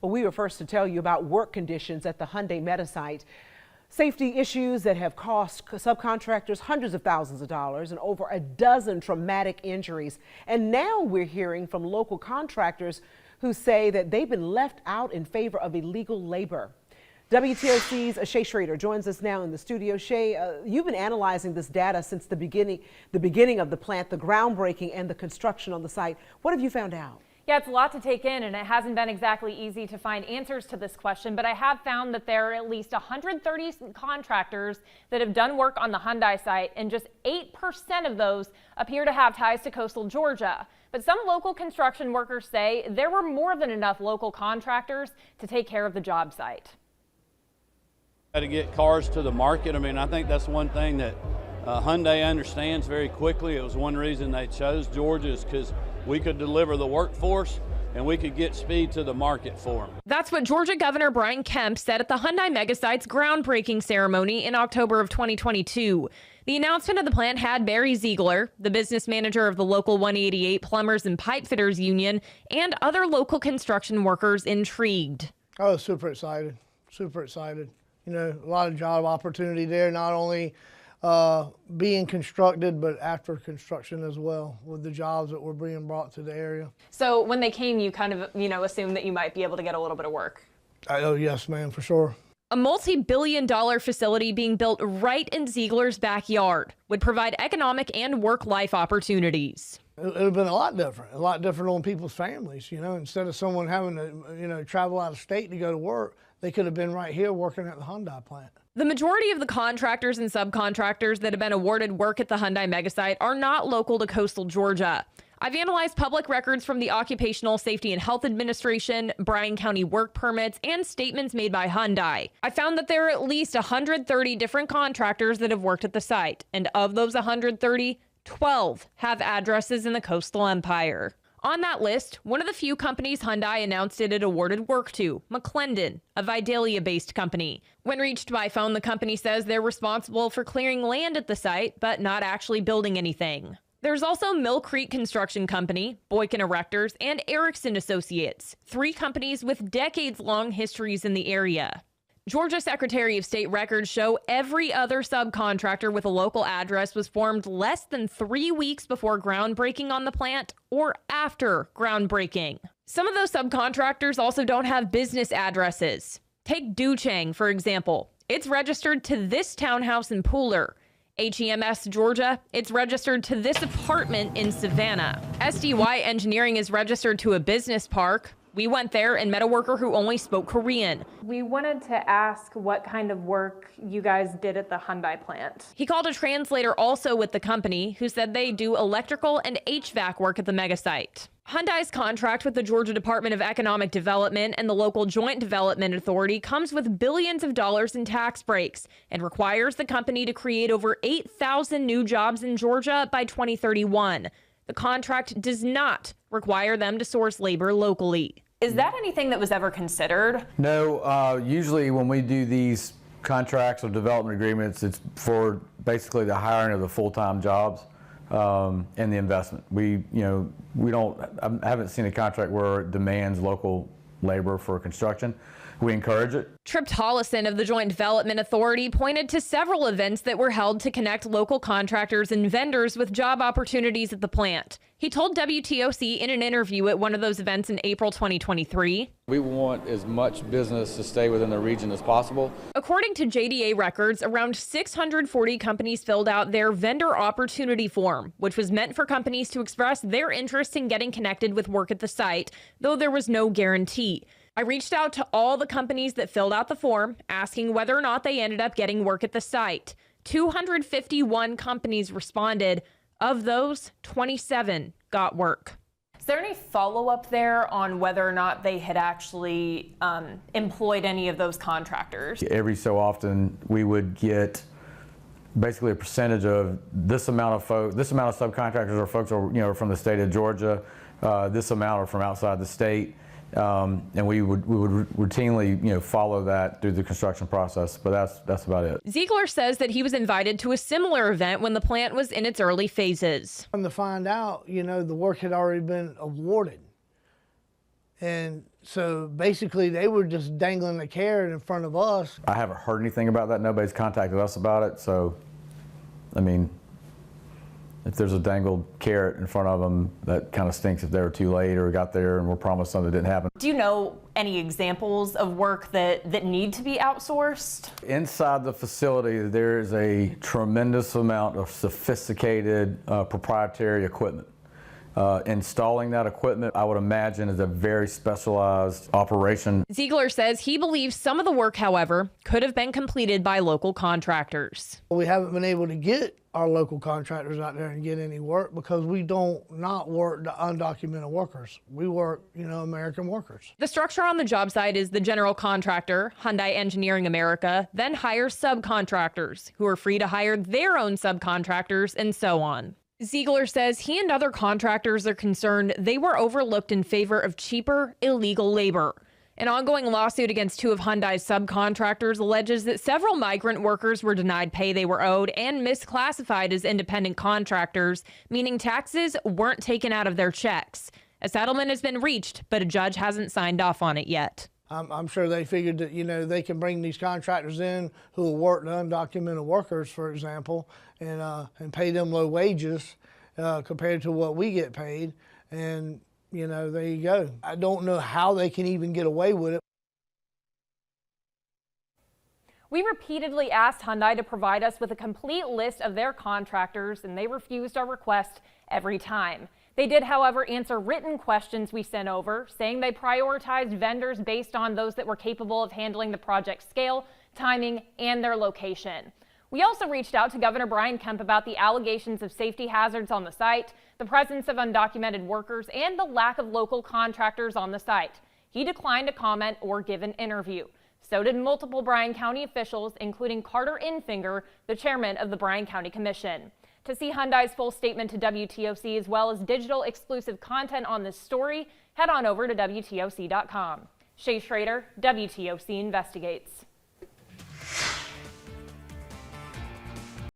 Well, we were first to tell you about work conditions at the Hyundai megasite. Safety issues that have cost subcontractors hundreds of thousands of dollars and over a dozen traumatic injuries. And now we're hearing from local contractors who say that they've been left out in favor of illegal labor. WTOC's Shay Schrader joins us now in the studio. Shay, you've been analyzing this data since the beginning of the plant, the groundbreaking and the construction on the site. What have you found out? Yeah, it's a lot to take in, and it hasn't been exactly easy to find answers to this question, but I have found that there are at least 130 contractors that have done work on the Hyundai site, and just 8% of those appear to have ties to coastal Georgia. But some local construction workers say there were more than enough local contractors to take care of the job site. To get cars to the market. I mean, I think that's one thing that Hyundai understands very quickly. It was one reason they chose Georgia, is because we could deliver the workforce and we could get speed to the market for them. That's what Georgia Governor Brian Kemp said at the Hyundai megasite's groundbreaking ceremony in October of 2022. The announcement of the plant had Barry Ziegler, the business manager of the local 188 Plumbers and Pipe Fitters Union, and other local construction workers intrigued. I was super excited, super excited. You know, a lot of job opportunity there, not only being constructed, but after construction as well, with the jobs that were being brought to the area. So when they came, you kind of, assumed that you might be able to get a little bit of work. Oh, yes, ma'am, for sure. A multi-billion-dollar facility being built right in Ziegler's backyard would provide economic and work-life opportunities. It would have been a lot different on people's families, instead of someone having to, travel out of state to go to work, they could have been right here working at the Hyundai plant. The majority of the contractors and subcontractors that have been awarded work at the Hyundai megasite are not local to coastal Georgia. I've analyzed public records from the Occupational Safety and Health Administration, Bryan County work permits, and statements made by Hyundai. I found that there are at least 130 different contractors that have worked at the site, and of those 130, 12 have addresses in the coastal empire. On that list, one of the few companies Hyundai announced it had awarded work to, McClendon, a Vidalia-based company. When reached by phone, the company says they're responsible for clearing land at the site, but not actually building anything. There's also Mill Creek Construction Company, Boykin Erectors, and Erickson Associates, 3 companies with decades-long histories in the area. Georgia Secretary of State records show every other subcontractor with a local address was formed less than 3 weeks before groundbreaking on the plant or after groundbreaking. Some of those subcontractors also don't have business addresses. Take Duchang, for example. It's registered to this townhouse in Pooler. HEMS Georgia, it's registered to this apartment in Savannah. SDY Engineering is registered to a business park. We went there and met a worker who only spoke Korean. We wanted to ask what kind of work you guys did at the Hyundai plant. He called a translator also with the company who said they do electrical and HVAC work at the megasite. Hyundai's contract with the Georgia Department of Economic Development and the local Joint Development Authority comes with billions of dollars in tax breaks and requires the company to create over 8,000 new jobs in Georgia by 2031. The contract does not require them to source labor locally. Is that anything that was ever considered? No, usually when we do these contracts or development agreements, it's for basically the hiring of the full-time jobs and the investment. I haven't seen a contract where it demands local labor for construction. We encourage it. Trip Tollison of the Joint Development Authority pointed to several events that were held to connect local contractors and vendors with job opportunities at the plant. He told WTOC in an interview at one of those events in April 2023. We want as much business to stay within the region as possible. According to JDA records, around 640 companies filled out their vendor opportunity form, which was meant for companies to express their interest in getting connected with work at the site, though there was no guarantee. I reached out to all the companies that filled out the form, asking whether or not they ended up getting work at the site. 251 companies responded. Of those, 27 got work. Is there any follow-up there on whether or not they had actually employed any of those contractors? Every so often, we would get basically a percentage of this amount of subcontractors or folks are from the state of Georgia. This amount are from outside the state. And we would routinely, follow that through the construction process, but that's about it. Ziegler says that he was invited to a similar event when the plant was in its early phases. And to find out, the work had already been awarded. And so basically they were just dangling the carrot in front of us. I haven't heard anything about that. Nobody's contacted us about it. So, I mean, if there's a dangled carrot in front of them, that kind of stinks if they were too late or got there and were promised something that didn't happen. Do you know any examples of work that need to be outsourced? Inside the facility, there is a tremendous amount of sophisticated proprietary equipment. Installing that equipment, I would imagine, is a very specialized operation. Ziegler says he believes some of the work, however, could have been completed by local contractors. We haven't been able to get our local contractors out there and get any work because we don't not work the undocumented workers. We work, American workers. The structure on the job site is the general contractor, Hyundai Engineering America, then hires subcontractors who are free to hire their own subcontractors and so on. Ziegler says he and other contractors are concerned they were overlooked in favor of cheaper, illegal labor. An ongoing lawsuit against two of Hyundai's subcontractors alleges that several migrant workers were denied pay they were owed and misclassified as independent contractors, meaning taxes weren't taken out of their checks. A settlement has been reached, but a judge hasn't signed off on it yet. I'm sure they figured that, they can bring these contractors in who will work the undocumented workers, for example, and pay them low wages compared to what we get paid. And, there you go. I don't know how they can even get away with it. We repeatedly asked Hyundai to provide us with a complete list of their contractors, and they refused our request every time. They did, however, answer written questions we sent over, saying they prioritized vendors based on those that were capable of handling the project scale, timing, and their location. We also reached out to Governor Brian Kemp about the allegations of safety hazards on the site, the presence of undocumented workers, and the lack of local contractors on the site. He declined to comment or give an interview. So did multiple Bryan County officials, including Carter Infinger, the chairman of the Bryan County Commission. To see Hyundai's full statement to WTOC as well as digital exclusive content on this story, head on over to WTOC.com. Shay Schrader, WTOC Investigates.